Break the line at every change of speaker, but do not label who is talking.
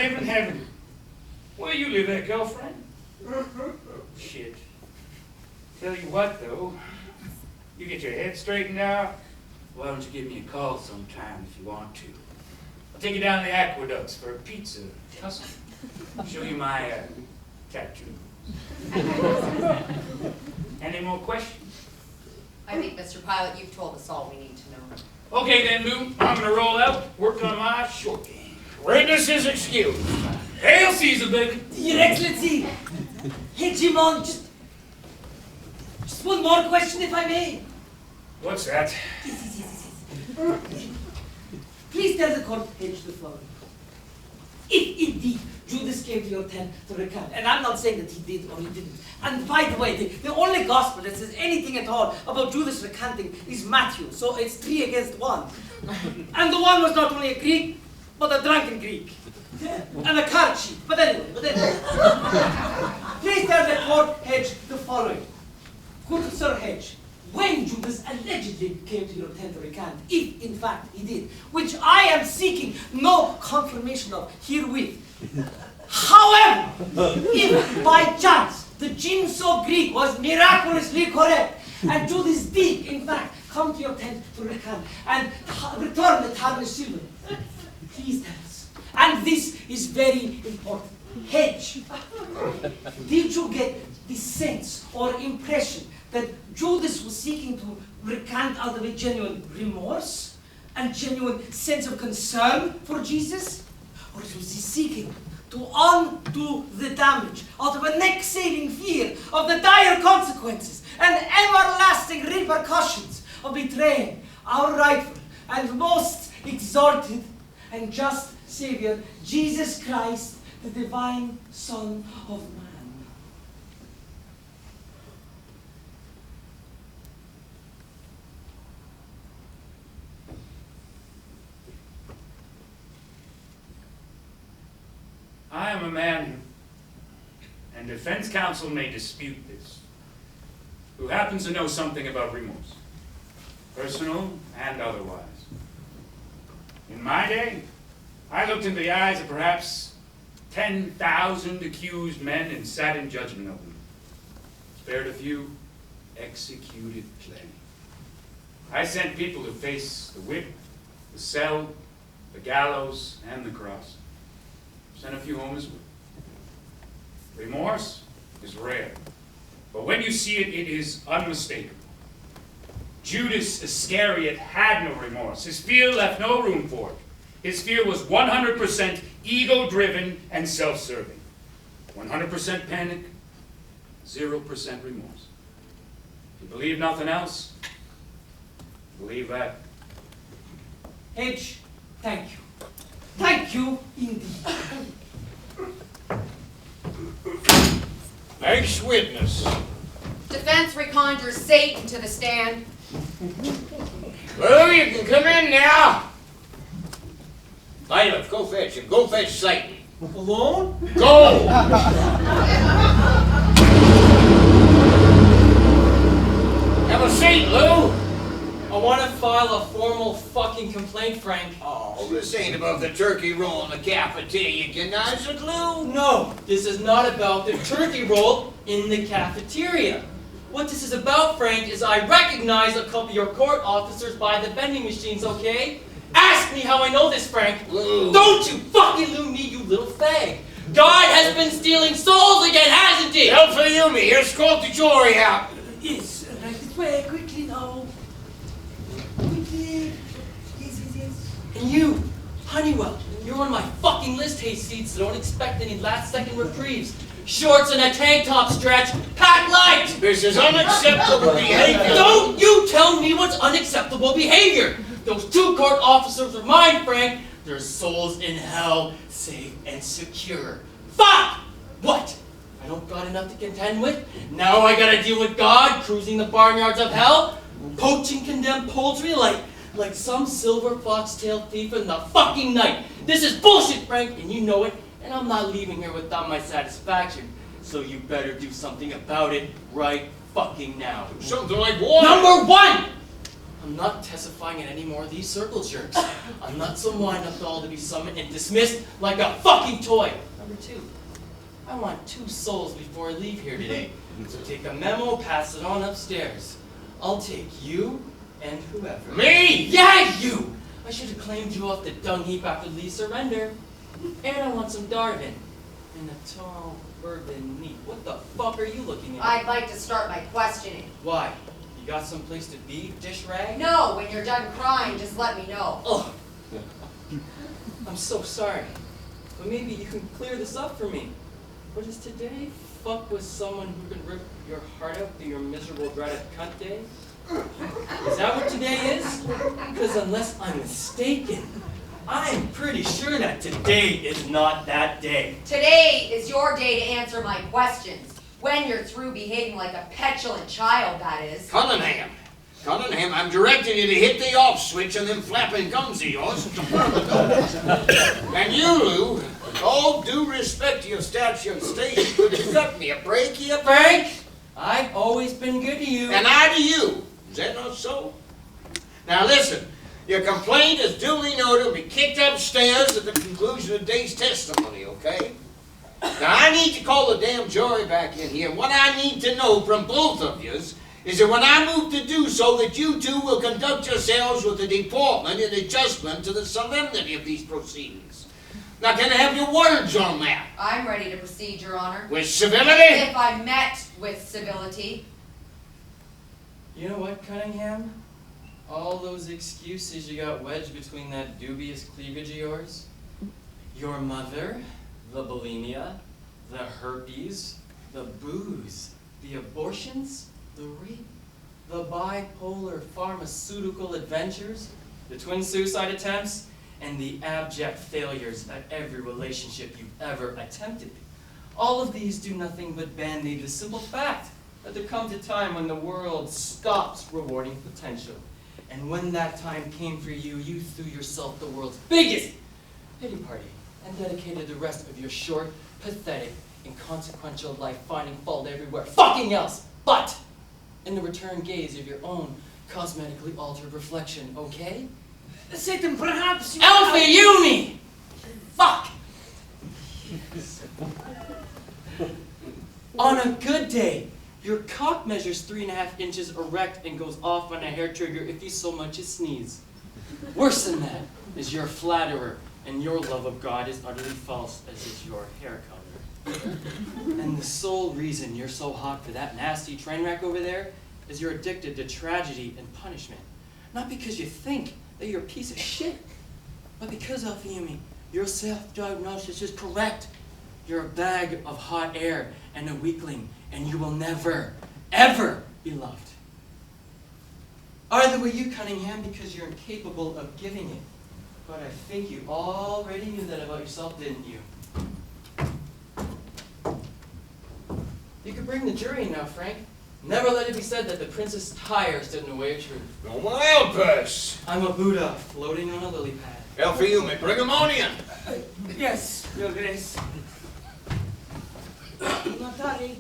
live in heaven. Where you live at, girlfriend? Shit. Tell you what, though. You get your head straightened out, why don't you give me a call sometime if you want to? I'll take you down the aqueducts for a pizza tussle. Show you my tattoo. Any more questions?
I think, Mr. Pilot, you've told us all we need to know.
Okay then, Lou. I'm gonna roll out, work on my short game. Witness is excused. Hail Caesar, baby.
Your Excellency! Hey, Jimon, just one more question, if I may.
What's that?
Yes. Please tell the court page the following. If indeed Judas came to your tent to recant, and I'm not saying that he did or he didn't, and by the way, the only gospel that says anything at all about Judas recanting is Matthew, so it's 3 against 1. And the one was not only a Greek, but a drunken Greek. And a card cheat. But anyway. Please tell the court Hedge the following. Good Sir Hedge, when Judas allegedly came to your tent to recant, if in fact he did, which I am seeking no confirmation of herewith. However, if by chance the Jinso Greek was miraculously correct, and Judas did in fact come to your tent to recant and return the tarnished silver, please tell us. And this is very important. Hedge, did you get the sense or impression that Judas was seeking to recant out of a genuine remorse and genuine sense of concern for Jesus? Or was he seeking to undo the damage out of a neck-saving fear of the dire consequences and everlasting repercussions of betraying our rightful and most exalted and just Savior, Jesus Christ, the divine Son of Man?
I am a man, and defense counsel may dispute this, who happens to know something about remorse, personal and otherwise. In my day, I looked into the eyes of perhaps 10,000 accused men and sat in judgment of them. Spared a few, executed plenty. I sent people to face the whip, the cell, the gallows, and the cross. Sent a few home as well. Remorse is rare, but when you see it, it is unmistakable. Judas Iscariot had no remorse. His fear left no room for it. His fear was 100% ego-driven and self-serving. 100% panic, 0% remorse. If you believe nothing else, believe that.
Hedge, thank you. Thank you indeed.
Next witness.
Defense reconjures Satan to the stand.
Well, you can come in now. Bailiff, go fetch him. Go fetch Satan.
Alone?
Go! Have a seat, Lou.
I want to file a formal fucking complaint, Frank.
Oh, this ain't about the turkey roll in the cafeteria, is it, Lou?
No, this is not about the turkey roll in the cafeteria. What this is about, Frank, is I recognize a couple of your court officers by the vending machines, okay? Ask me how I know this, Frank.
Lou.
Don't you fucking Lou me, you little fag. God has been stealing souls again, hasn't he?
Help for you, me. Here's Scott the jury out.
Yes, right this way, quickly now. Quickly. Yes.
And you, Honeywell, you're on my fucking list, hayseeds, so don't expect any last-second reprieves. Shorts and a tank top stretch, pack light!
This is unacceptable behavior.
Don't you tell me what's unacceptable behavior! Those 2 court officers are mine, Frank. Their souls in hell, safe and secure. Fuck! What? I don't got enough to contend with? Now I gotta deal with God cruising the barnyards of hell? Poaching condemned poultry like some silver fox-tailed thief in the fucking night. This is bullshit, Frank, and you know it, and I'm not leaving here without my satisfaction. So you better do something about it right fucking now.
Something like what?
Number 1! I'm not testifying in any more of these circle jerks. I'm not some wind-up doll to be summoned and dismissed like a fucking toy. Number 2, I want 2 souls before I leave here today. So take a memo, pass it on upstairs. I'll take you and whoever.
Me?
Yeah, you! I should have claimed you off the dung heap after Lee's surrender. And I want some Darvin. And a tall bourbon neat. What the fuck are you looking at?
I'd like to start my questioning.
Why? You got someplace to be, dish rag?
No, when you're done crying, just let me know.
Oh, I'm so sorry. But maybe you can clear this up for me. What is today? Fuck with someone who can rip your heart out through your miserable dreaded cunt day? Is that what today is? Because unless I'm mistaken, I'm pretty sure that today is not that day.
Today is your day to answer my questions. When you're through behaving like a petulant child, that is.
Cunningham, I'm directing you to hit the off switch on them flapping gums of yours. And you, Lou, with all due respect to your stature and station, could you cut me a break here?
Frank, I've always been good to you.
And I to you. Is that not so? Now listen, your complaint is duly noted and be kicked upstairs at the conclusion of today's testimony, okay? Now I need to call the damn jury back in here. What I need to know from both of yous is that when I move to do so, that you two will conduct yourselves with a deportment and adjustment to the solemnity of these proceedings. Now can I have your words on that?
I'm ready to proceed, Your Honor.
With civility?
If I'm met with civility.
You know what, Cunningham? All those excuses you got wedged between that dubious cleavage of yours, your mother, the bulimia, the herpes, the booze, the abortions, the rape, the bipolar pharmaceutical adventures, the twin suicide attempts, and the abject failures at every relationship you've ever attempted. All of these do nothing but band-aid the simple fact that there comes a time when the world stops rewarding potential. And when that time came for you, you threw yourself the world's biggest pity party and dedicated the rest of your short, pathetic, inconsequential life finding fault everywhere fucking else, but in the return gaze of your own cosmetically altered reflection, okay?
Satan, perhaps you...
Alpha Uni! Fuck! On a good day, your cock measures 3.5 inches erect and goes off on a hair trigger if you so much as sneeze. Worse than that is your flatterer, and your love of God is utterly false, as is your hair color. And the sole reason you're so hot for that nasty train wreck over there is you're addicted to tragedy and punishment. Not because you think that you're a piece of shit, but because, Alfayumi, your self-diagnosis is correct. You're a bag of hot air and a weakling, and you will never, ever be loved. Either way you, Cunningham, because you're incapable of giving it. But I think you already knew that about yourself, didn't you? You could bring the jury in now, Frank. Never let it be said that the princess tire stood in the way of truth.
No my Elpis.
I'm a Buddha floating on a lily pad.
Alfayumi, bring him on in.
Yes, Your Grace. Natari,